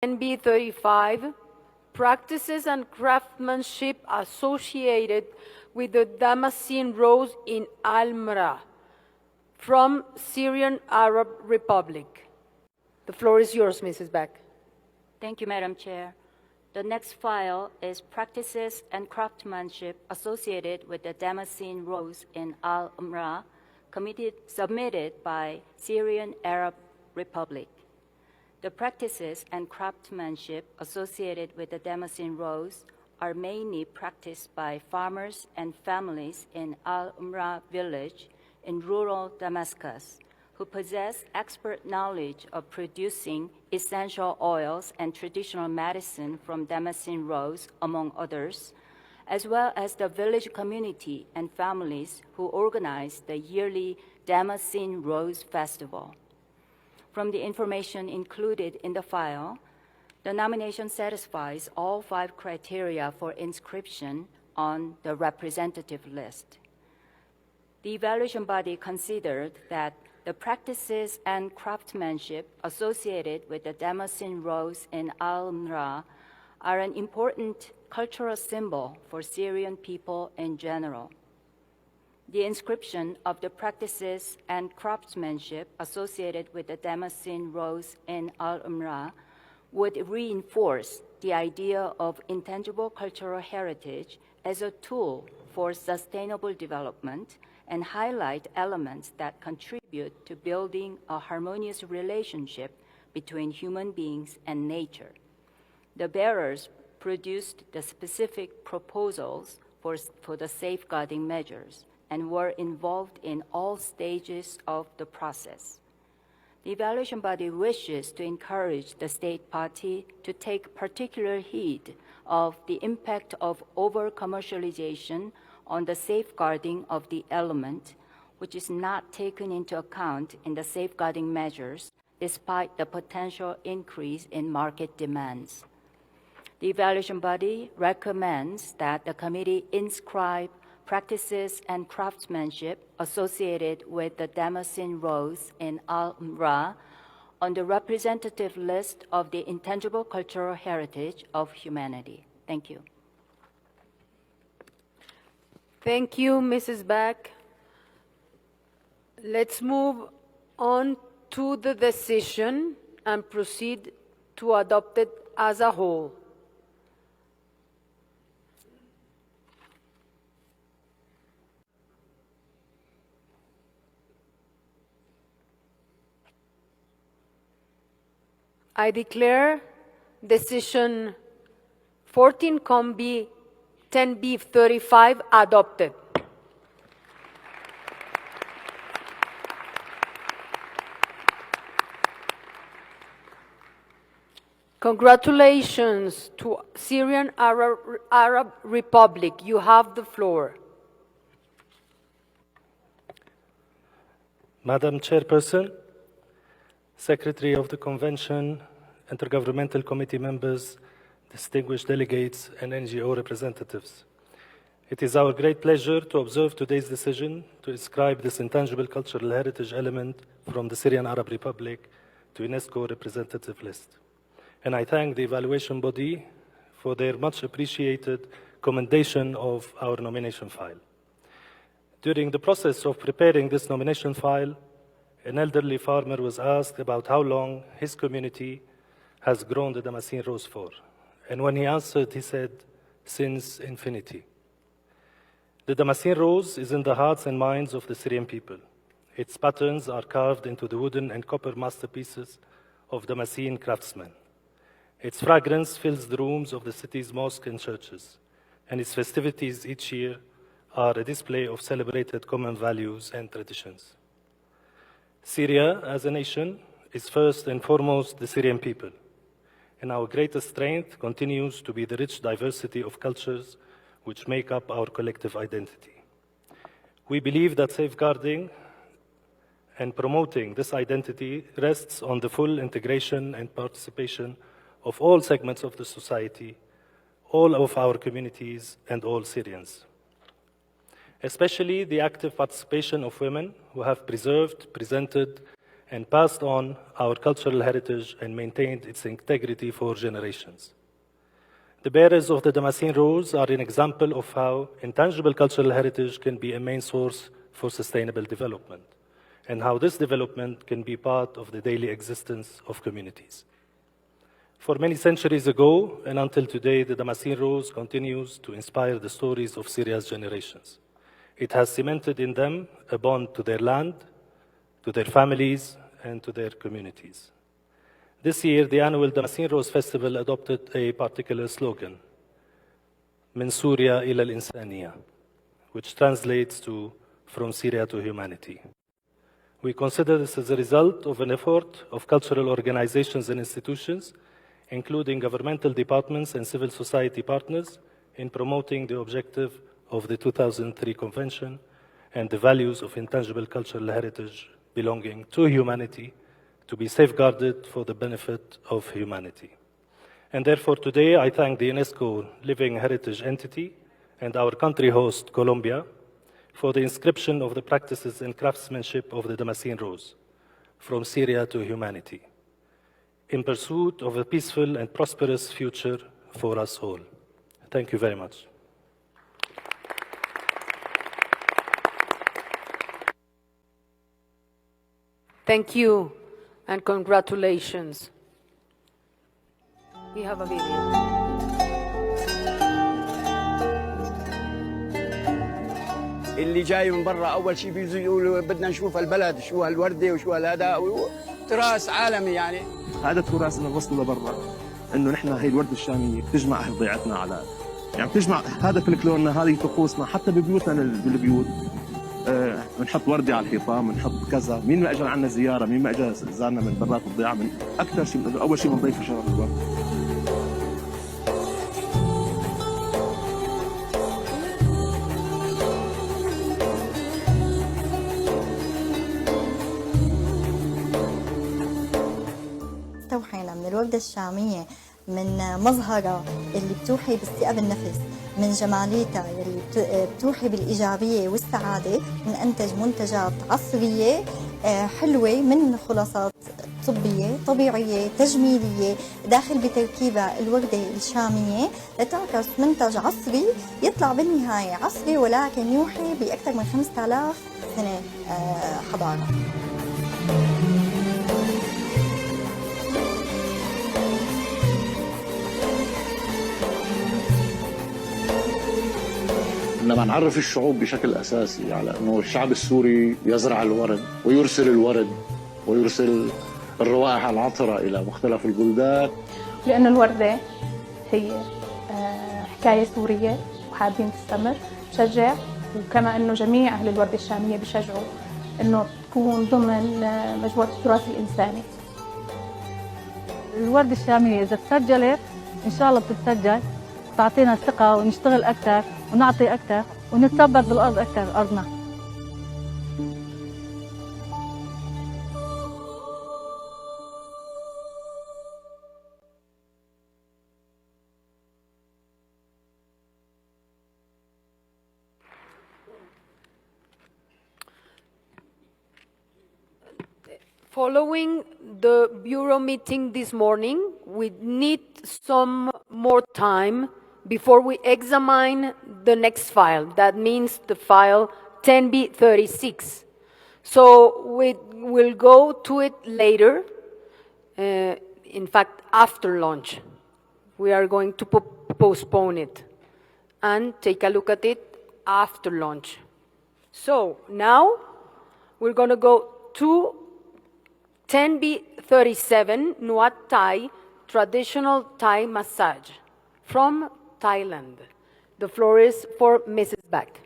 NB35, practices and craftsmanship associated with the Damascene Rose in Al-Mra from Syrian Arab Republic. The floor is yours, Mrs. Beck. Thank you, Madam Chair. The next file is practices and craftsmanship associated with the Damascene Rose in Al-Mra, submitted by Syrian Arab Republic. The practices and craftsmanship associated with the Damascene Rose are mainly practiced by farmers and families in Al-Mra village in rural Damascus, who possess expert knowledge of producing essential oils and traditional medicine from Damascene Rose, among others, as well as the village community and families who organize the yearly Damascene Rose Festival. From the information included in the file, the nomination satisfies all 5 criteria for inscription on the representative list. The evaluation body considered that the practices and craftsmanship associated with the Damascene Rose in Al-Mra are an important cultural symbol for Syrian people in general. The inscription of the practices and craftsmanship associated with the Damascene Rose in Al-Mra would reinforce the idea of intangible cultural heritage as a tool for sustainable development and highlight elements that contribute to building a harmonious relationship between human beings and nature. The bearers produced the specific proposals for the safeguarding measures and were involved in all stages of the process. The evaluation body wishes to encourage the state party to take particular heed of the impact of over-commercialization on the safeguarding of the element, which is not taken into account in the safeguarding measures despite the potential increase in market demands. The evaluation body recommends that the committee inscribe practices and craftsmanship associated with the Damascene Rose in Al-Mra on the representative list of the intangible cultural heritage of humanity. Thank you. Thank you, Mrs. Beck. Let's move on to the decision and proceed to adopt it as a whole. I declare decision 14-10B 35 adopted. Congratulations to Syrian Arab Republic. You have the floor. Madam Chairperson, Secretary of the Convention, Intergovernmental Committee members, distinguished delegates, and NGO representatives. It is our great pleasure to observe today's decision to inscribe this intangible cultural heritage element from the Syrian Arab Republic to UNESCO representative list. And I thank the evaluation body for their much appreciated commendation of our nomination file. During the process of preparing this nomination file, an elderly farmer was asked about how long his community has grown the Damascene Rose for. And when he answered, he said, since infinity. The Damascene Rose is in the hearts and minds of the Syrian people. Its patterns are carved into the wooden and copper masterpieces of Damascene craftsmen. Its fragrance fills the rooms of the city's mosques and churches, and its festivities each year are a display of celebrated common values and traditions. Syria, as a nation, is first and foremost the Syrian people, and our greatest strength continues to be the rich diversity of cultures which make up our collective identity. We believe that safeguarding and promoting this identity rests on the full integration and participation of all segments of the society, all of our communities, and all Syrians. Especially the active participation of women who have preserved, presented, and passed on our cultural heritage and maintained its integrity for generations. The bearers of the Damascene Rose are an example of how intangible cultural heritage can be a main source for sustainable development, and how this development can be part of the daily existence of communities. For many centuries ago and until today, the Damascene Rose continues to inspire the stories of Syria's generations. It has cemented in them a bond to their land, to their families, and to their communities. This year, the annual Damascene Rose Festival adopted a particular slogan, من سوريا إلى الإنسانية, which translates to from Syria to humanity. We consider this as a result of an effort of cultural organizations and institutions, including governmental departments and civil society partners, in promoting the objective of the 2003 Convention and the values of intangible cultural heritage belonging to humanity to be safeguarded for the benefit of humanity. And therefore today I thank the UNESCO Living Heritage Entity and our country host, Colombia, for the inscription of the practices and craftsmanship of the Damascene Rose, from Syria to humanity, in pursuit of a peaceful and prosperous future for us all. Thank you very much. Thank you and congratulations. We have a video. اللي جاي من برا اول شيء بيجوا يقولوا بدنا نشوف البلد، شو هالورده وشو هذا، تراث عالمي يعني. هذا التراث اللي وصل لبرا، انه نحن هي الورده الشاميه بتجمع اهل ضيعتنا على، يعني بتجمع هذا فلكلورنا، هذه طقوسنا، حتى ببيوتنا بالبيوت بنحط ورده على الحيطان، بنحط كذا، مين ما اجى عنا زياره، مين ما اجى زارنا من برات الضيعه، من اكثر شيء اول شيء بنضيف شجر الورد. استوحينا من الوردة الشامية، من مظهرها اللي بتوحي باستيعاب النفس، من جماليتها اللي بتوحي بالإيجابية والسعادة، بننتج منتجات عصرية حلوة من خلاصات طبية طبيعية تجميلية داخل بتركيبها الوردة الشامية لتعكس منتج عصري يطلع بالنهاية عصري ولكن يوحي بأكثر من 5000 سنة حضارة. إنما نعرف الشعوب بشكل أساسي على أنه الشعب السوري يزرع الورد ويرسل الورد ويرسل الروائح العطرة إلى مختلف البلدان، لأن الوردة هي حكاية سورية وحابين تستمر، بشجع، وكما أنه جميع أهل الوردة الشامية بشجعوا أنه تكون ضمن مجموعة التراث الإنساني. الوردة الشامية إذا تسجلت إن شاء الله بتتسجل، تعطينا ثقة ونشتغل أكثر ونعطي أكثر ونتثبت بالأرض أكثر أرضنا. Following the Bureau meeting this morning, we need some more time before we examine the next file. That means the file 10B36. So we will go to it later, in fact, after lunch. We are going to postpone it and take a look at it after lunch. So now we're going to go to 10B37, Nuat Thai, traditional Thai massage from Thailand. The floor is for Mrs. Back.